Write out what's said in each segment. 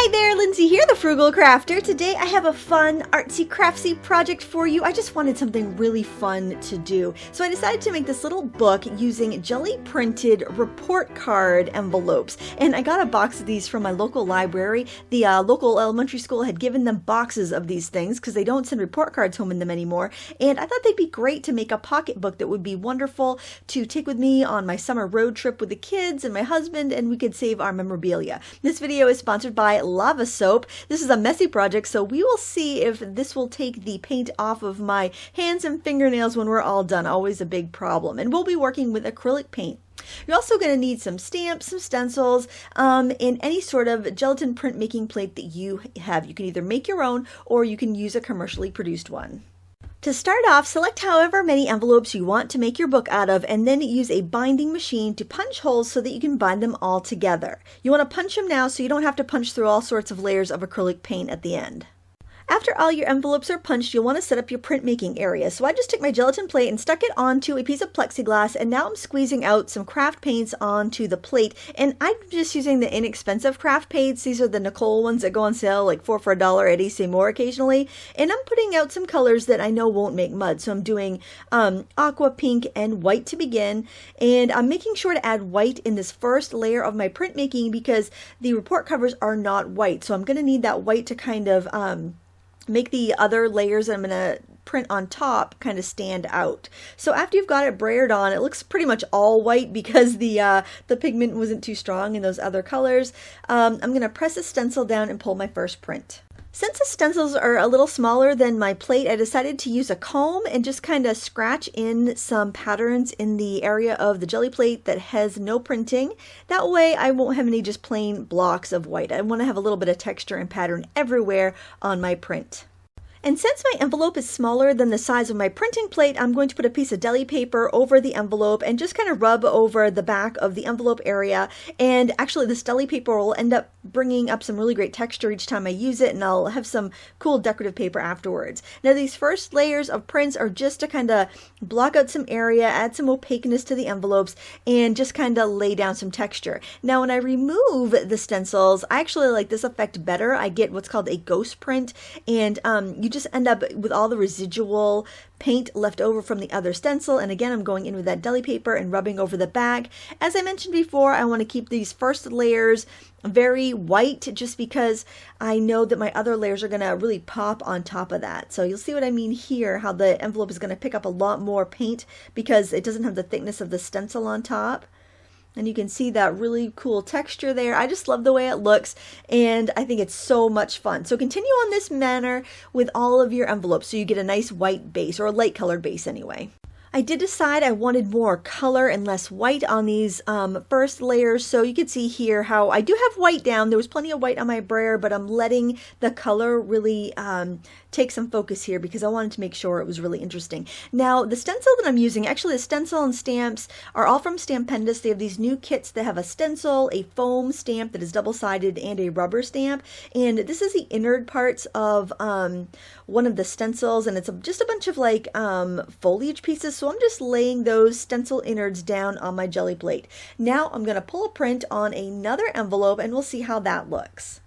Hi there, Lindsay here, the Frugal Crafter. Today I have a fun, artsy, craftsy project for you. I just wanted something really fun to do. So I decided to make this little book using Gelli printed report card envelopes. And I got a box of these from my local library. The local elementary school had given them boxes of these things because they don't send report cards home in them anymore. And I thought they'd be great to make a pocketbook that would be wonderful to take with me on my summer road trip with the kids and my husband, and we could save our memorabilia. This video is sponsored by Lava Soap. This is a messy project, so we will see if this will take the paint off of my hands and fingernails when we're all done. Always a big problem. And we'll be working with acrylic paint. You're also going to need some stamps, some stencils, and any sort of gelatin printmaking plate that you have. You can either make your own or you can use a commercially produced one. To start off, select however many envelopes you want to make your book out of, and then use a binding machine to punch holes so that you can bind them all together. You want to punch them now so you don't have to punch through all sorts of layers of acrylic paint at the end. After all your envelopes are punched, you'll want to set up your printmaking area. So I just took my gelatin plate and stuck it onto a piece of plexiglass, and now I'm squeezing out some craft paints onto the plate. And I'm just using the inexpensive craft paints. These are the Nicole ones that go on sale like 4 for $1 at AC Moore occasionally. And I'm putting out some colors that I know won't make mud. So I'm doing aqua, pink, and white to begin. And I'm making sure to add white in this first layer of my printmaking because the report covers are not white. So I'm going to need that white to kind of make the other layers that I'm going to print on top kind of stand out. So after you've got it brayered on, it looks pretty much all white because the pigment wasn't too strong in those other colors. I'm going to press a stencil down and pull my first print. Since the stencils are a little smaller than my plate, I decided to use a comb and just kind of scratch in some patterns in the area of the Gelli plate that has no printing. That way I won't have any just plain blocks of white. I want to have a little bit of texture and pattern everywhere on my print. And since my envelope is smaller than the size of my printing plate, I'm going to put a piece of deli paper over the envelope and just kind of rub over the back of the envelope area. And actually this deli paper will end up bringing up some really great texture each time I use it, and I'll have some cool decorative paper afterwards. Now these first layers of prints are just to kind of block out some area, add some opaqueness to the envelopes, and just kind of lay down some texture. Now when I remove the stencils, I actually like this effect better. I get what's called a ghost print, and you just end up with all the residual paint left over from the other stencil. And again, I'm going in with that deli paper and rubbing over the back. As I mentioned before, I want to keep these first layers very white just because I know that my other layers are going to really pop on top of that. So you'll see what I mean here, how the envelope is going to pick up a lot more paint because it doesn't have the thickness of the stencil on top. And you can see that really cool texture there. I just love the way it looks, and I think it's so much fun. So continue on this manner with all of your envelopes so you get a nice white base, or a light colored base anyway. I did decide I wanted more color and less white on these first layers, so you can see here how I do have white down. There was plenty of white on my brayer, but I'm letting the color really take some focus here because I wanted to make sure it was really interesting. Now the stencil that I'm using, actually the stencil and stamps are all from Stampendous. They have these new kits that have a stencil, a foam stamp that is double-sided, and a rubber stamp. And this is the innard parts of one of the stencils, and it's just a bunch of like foliage pieces. So I'm just laying those stencil innards down on my Gelli plate. Now I'm going to pull a print on another envelope and we'll see how that looks.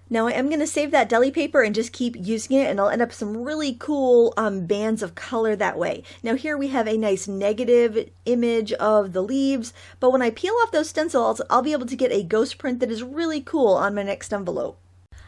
Now I am going to save that deli paper and just keep using it, and I'll end up some really cool bands of color that way. Now here we have a nice negative image of the leaves, but when I peel off those stencils, I'll be able to get a ghost print that is really cool on my next envelope.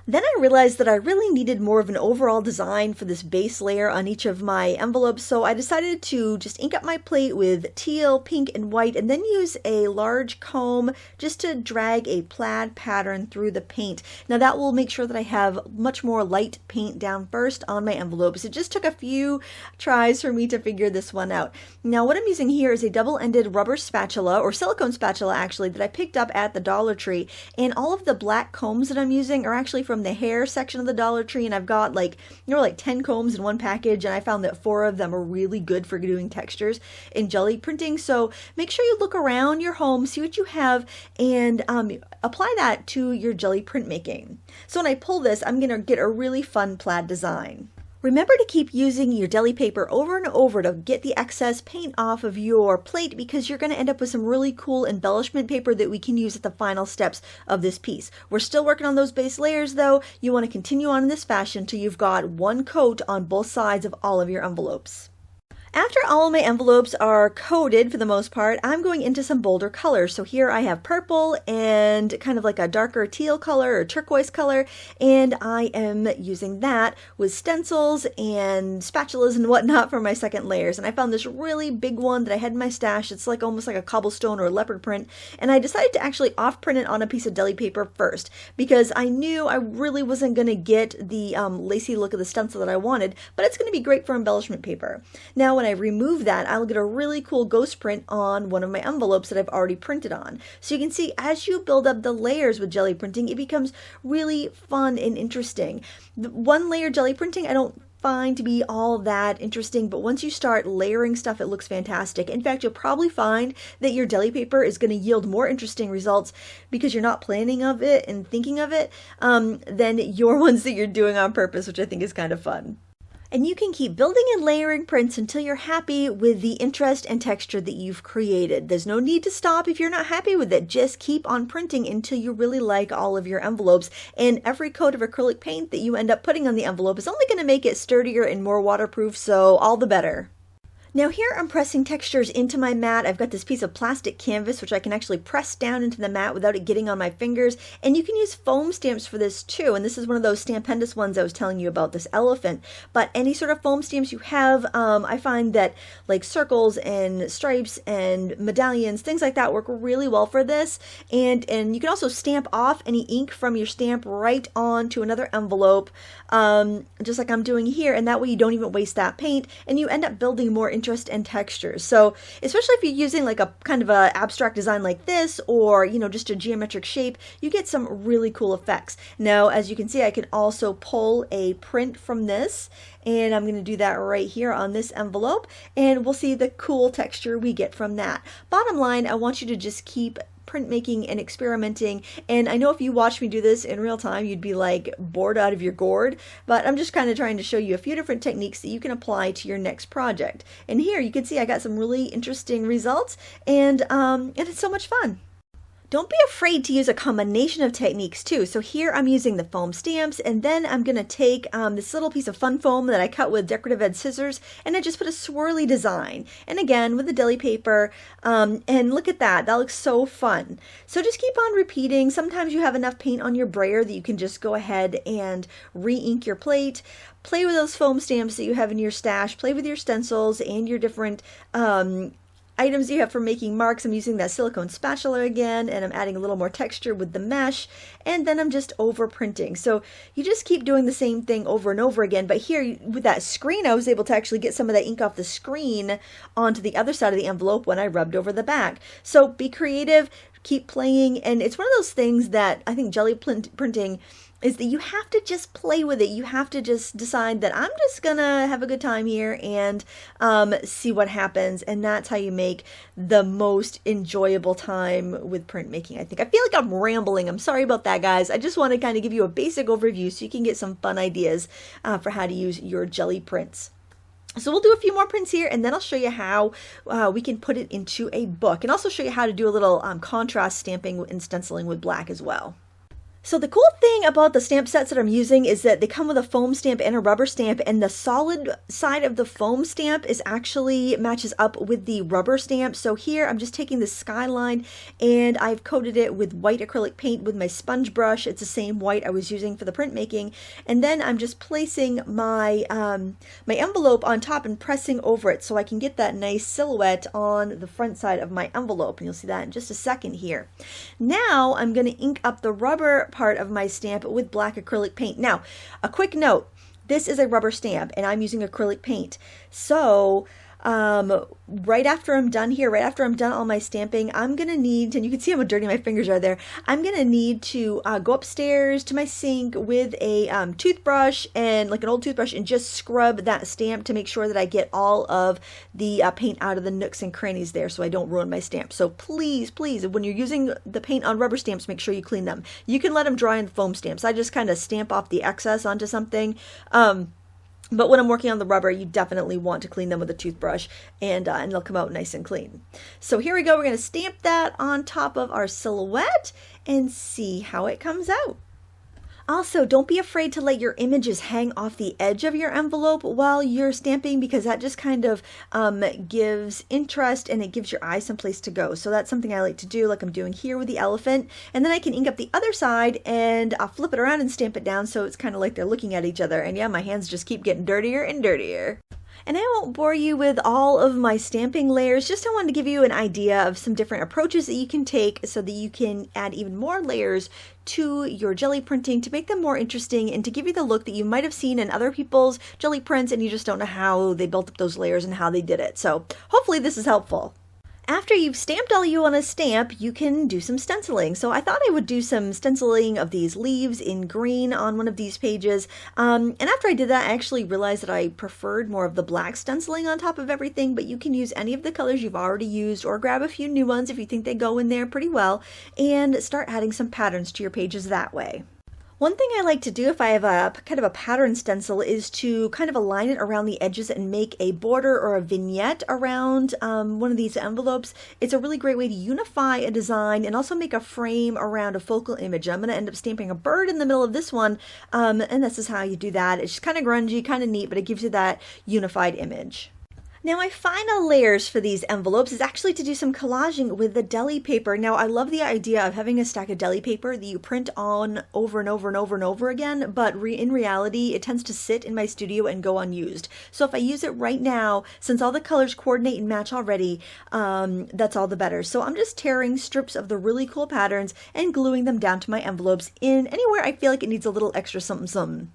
Then I realized that I really needed more of an overall design for this base layer on each of my envelopes, so I decided to just ink up my plate with teal, pink, and white, and then use a large comb just to drag a plaid pattern through the paint. Now that will make sure that I have much more light paint down first on my envelopes. It just took a few tries for me to figure this one out. Now what I'm using here is a double-ended rubber spatula, or silicone spatula actually, that I picked up at the Dollar Tree, and all of the black combs that I'm using are actually from the hair section of the Dollar Tree, and I've got like 10 combs in one package, and I found that 4 of them are really good for doing textures in Gelli printing. So make sure you look around your home, see what you have, and apply that to your Gelli printmaking. So when I pull this, I'm gonna get a really fun plaid design. Remember to keep using your deli paper over and over to get the excess paint off of your plate, because you're going to end up with some really cool embellishment paper that we can use at the final steps of this piece. We're still working on those base layers though. You want to continue on in this fashion till you've got one coat on both sides of all of your envelopes. After all of my envelopes are coated for the most part, I'm going into some bolder colors. So here I have purple and kind of like a darker teal color or turquoise color, and I am using that with stencils and spatulas and whatnot for my second layers. And I found this really big one that I had in my stash. It's like almost like a cobblestone or a leopard print, and I decided to actually off print it on a piece of deli paper first because I knew I really wasn't going to get the lacy look of the stencil that I wanted, but it's going to be great for embellishment paper. Now when I remove that, I'll get a really cool ghost print on one of my envelopes that I've already printed on. So you can see as you build up the layers with jelly printing, it becomes really fun and interesting. The one layer jelly printing I don't find to be all that interesting, but once you start layering stuff, it looks fantastic. In fact, you'll probably find that your deli paper is going to yield more interesting results because you're not planning of it and thinking of it than your ones that you're doing on purpose, which I think is kind of fun. And you can keep building and layering prints until you're happy with the interest and texture that you've created. There's no need to stop if you're not happy with it. Just keep on printing until you really like all of your envelopes. And every coat of acrylic paint that you end up putting on the envelope is only going to make it sturdier and more waterproof, so all the better. Now here I'm pressing textures into my mat. I've got this piece of plastic canvas which I can actually press down into the mat without it getting on my fingers, and you can use foam stamps for this too, and this is one of those Stampendous ones I was telling you about, this elephant. But any sort of foam stamps you have, I find that like circles and stripes and medallions, things like that work really well for this, and you can also stamp off any ink from your stamp right onto another envelope, just like I'm doing here, and that way you don't even waste that paint and you end up building more interest and textures. So especially if you're using like a kind of a abstract design like this, or just a geometric shape, you get some really cool effects. Now as you can see, I can also pull a print from this, and I'm going to do that right here on this envelope, and we'll see the cool texture we get from that. Bottom line, I want you to just keep printmaking and experimenting, and I know if you watch me do this in real time you'd be like bored out of your gourd, but I'm just kind of trying to show you a few different techniques that you can apply to your next project. And here you can see I got some really interesting results, and it's so much fun. Don't be afraid to use a combination of techniques too. So here I'm using the foam stamps, and then I'm going to take this little piece of fun foam that I cut with decorative edge scissors, and I just put a swirly design. And again with the deli paper, and look at that, that looks so fun. So just keep on repeating. Sometimes you have enough paint on your brayer that you can just go ahead and re-ink your plate. Play with those foam stamps that you have in your stash. Play with your stencils and your different items you have for making marks. I'm using that silicone spatula again, and I'm adding a little more texture with the mesh, and then I'm just over printing. So you just keep doing the same thing over and over again, but here with that screen I was able to actually get some of that ink off the screen onto the other side of the envelope when I rubbed over the back. So be creative, keep playing, and it's one of those things that I think jelly printing is that you have to just play with it. You have to just decide that I'm just gonna have a good time here and see what happens, and that's how you make the most enjoyable time with printmaking, I think. I feel like I'm rambling. I'm sorry about that, guys. I just want to kind of give you a basic overview so you can get some fun ideas for how to use your jelly prints. So we'll do a few more prints here, and then I'll show you how we can put it into a book, and also show you how to do a little contrast stamping and stenciling with black as well. So the cool thing about the stamp sets that I'm using is that they come with a foam stamp and a rubber stamp, and the solid side of the foam stamp is actually matches up with the rubber stamp. So here I'm just taking the skyline and I've coated it with white acrylic paint with my sponge brush. It's the same white I was using for the printmaking, and then I'm just placing my my envelope on top and pressing over it so I can get that nice silhouette on the front side of my envelope, and you'll see that in just a second here. Now I'm going to ink up the rubber part of my stamp with black acrylic paint. Now, a quick note, this is a rubber stamp and I'm using acrylic paint. So right after I'm done here, right after I'm done all my stamping, I'm gonna need, and you can see how dirty my fingers are there, I'm gonna need to go upstairs to my sink with a toothbrush, and like an old toothbrush, and just scrub that stamp to make sure that I get all of the paint out of the nooks and crannies there so I don't ruin my stamp. So please, please, when you're using the paint on rubber stamps, make sure you clean them. You can let them dry on foam stamps. I just kind of stamp off the excess onto something. But when I'm working on the rubber, you definitely want to clean them with a toothbrush, and they'll come out nice and clean. So here we go. We're going to stamp that on top of our silhouette and see how it comes out. Also, don't be afraid to let your images hang off the edge of your envelope while you're stamping, because that just kind of gives interest and it gives your eye someplace to go. So that's something I like to do, like I'm doing here with the elephant. And then I can ink up the other side and I'll flip it around and stamp it down, so it's kind of like they're looking at each other. And yeah, my hands just keep getting dirtier and dirtier. And I won't bore you with all of my stamping layers, just I wanted to give you an idea of some different approaches that you can take so that you can add even more layers to your jelly printing to make them more interesting and to give you the look that you might have seen in other people's jelly prints and you just don't know how they built up those layers and how they did it. So hopefully this is helpful. After you've stamped all you want to stamp, you can do some stenciling. So I thought I would do some stenciling of these leaves in green on one of these pages. And after I did that, I actually realized that I preferred more of the black stenciling on top of everything, but you can use any of the colors you've already used or grab a few new ones if you think they go in there pretty well and start adding some patterns to your pages that way. One thing I like to do if I have a kind of a pattern stencil is to kind of align it around the edges and make a border or a vignette around one of these envelopes. It's a really great way to unify a design and also make a frame around a focal image. I'm going to end up stamping a bird in the middle of this one, and this is how you do that. It's just kind of grungy, kind of neat, but it gives you that unified image. Now my final layers for these envelopes is actually to do some collaging with the deli paper. Now I love the idea of having a stack of deli paper that you print on over and over and over and over again, but in reality it tends to sit in my studio and go unused. So if I use it right now, since all the colors coordinate and match already, that's all the better. So I'm just tearing strips of the really cool patterns and gluing them down to my envelopes in anywhere I feel like it needs a little extra something something.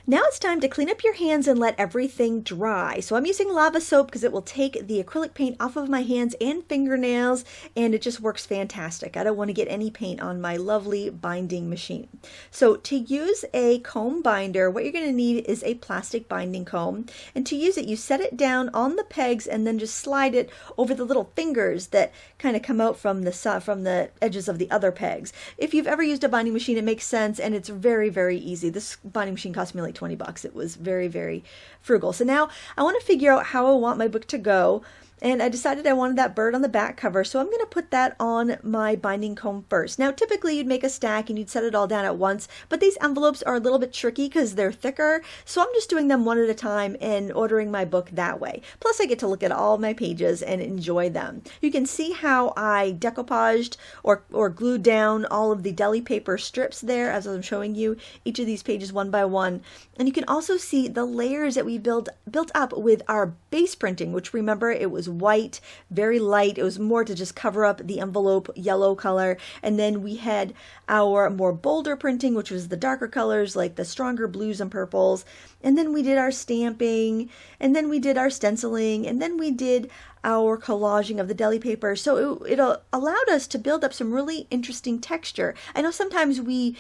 Now it's time to clean up your hands and let everything dry. So I'm using lava soap because it will take the acrylic paint off of my hands and fingernails, and it just works fantastic. I don't want to get any paint on my lovely binding machine. So to use a comb binder, what you're going to need is a plastic binding comb. And to use it, you set it down on the pegs and then just slide it over the little fingers that kind of come out from the edges of the other pegs. If you've ever used a binding machine, it makes sense, and it's very, very easy. This binding machine cost me like 20 bucks. It was very, very frugal. So now I want to figure out how I want my book to go. And I decided I wanted that bird on the back cover, so I'm going to put that on my binding comb first. Now, typically you'd make a stack and you'd set it all down at once, but these envelopes are a little bit tricky because they're thicker, so I'm just doing them one at a time and ordering my book that way. Plus, I get to look at all my pages and enjoy them. You can see how I decoupaged or glued down all of the deli paper strips there as I'm showing you each of these pages one by one. And you can also see the layers that we built up with our base printing, which, remember, it was white, very light. It was more to just cover up the envelope yellow color. And then we had our more bolder printing, which was the darker colors, like the stronger blues and purples. And then we did our stamping, and then we did our stenciling, and then we did our collaging of the deli paper. So it allowed us to build up some really interesting texture. I know sometimes we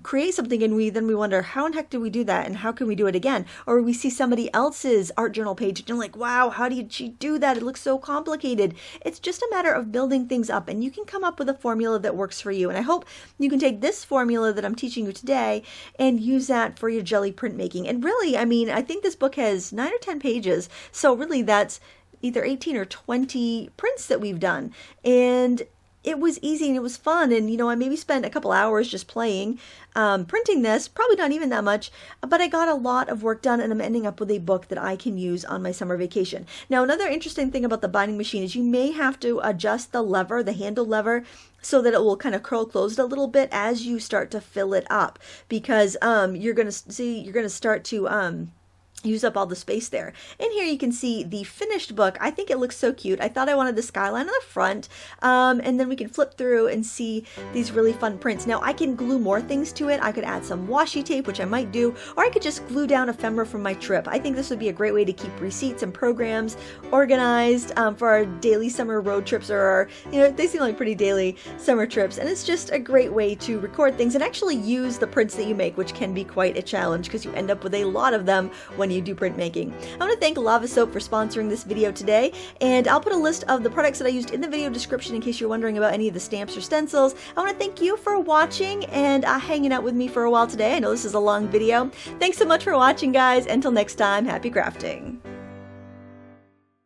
create something and then we wonder, how in heck did we do that and how can we do it again? Or we see somebody else's art journal page and you're like, wow, how did she do that? It looks so complicated. It's just a matter of building things up, and you can come up with a formula that works for you. And I hope you can take this formula that I'm teaching you today and use that for your jelly printmaking. And really, I mean, I think this book has 9 or 10 pages. So really that's either 18 or 20 prints that we've done, and it was easy and it was fun. And you know, I maybe spent a couple hours just playing, printing this, probably not even that much, but I got a lot of work done, and I'm ending up with a book that I can use on my summer vacation. Now, another interesting thing about the binding machine is you may have to adjust the lever, the handle lever, so that it will kind of curl closed a little bit as you start to fill it up, because you're going to start to use up all the space there. And here you can see the finished book. I think it looks so cute. I thought I wanted the skyline on the front, and then we can flip through and see these really fun prints. Now I can glue more things to it. I could add some washi tape, which I might do, or I could just glue down ephemera from my trip. I think this would be a great way to keep receipts and programs organized for our daily summer road trips, or our, you know, they seem like pretty daily summer trips. And it's just a great way to record things and actually use the prints that you make, which can be quite a challenge because you end up with a lot of them when when you do printmaking. I want to thank Lava Soap for sponsoring this video today, and I'll put a list of the products that I used in the video description in case you're wondering about any of the stamps or stencils. I want to thank you for watching and hanging out with me for a while today. I know this is a long video. Thanks so much for watching, guys. Until next time, happy crafting.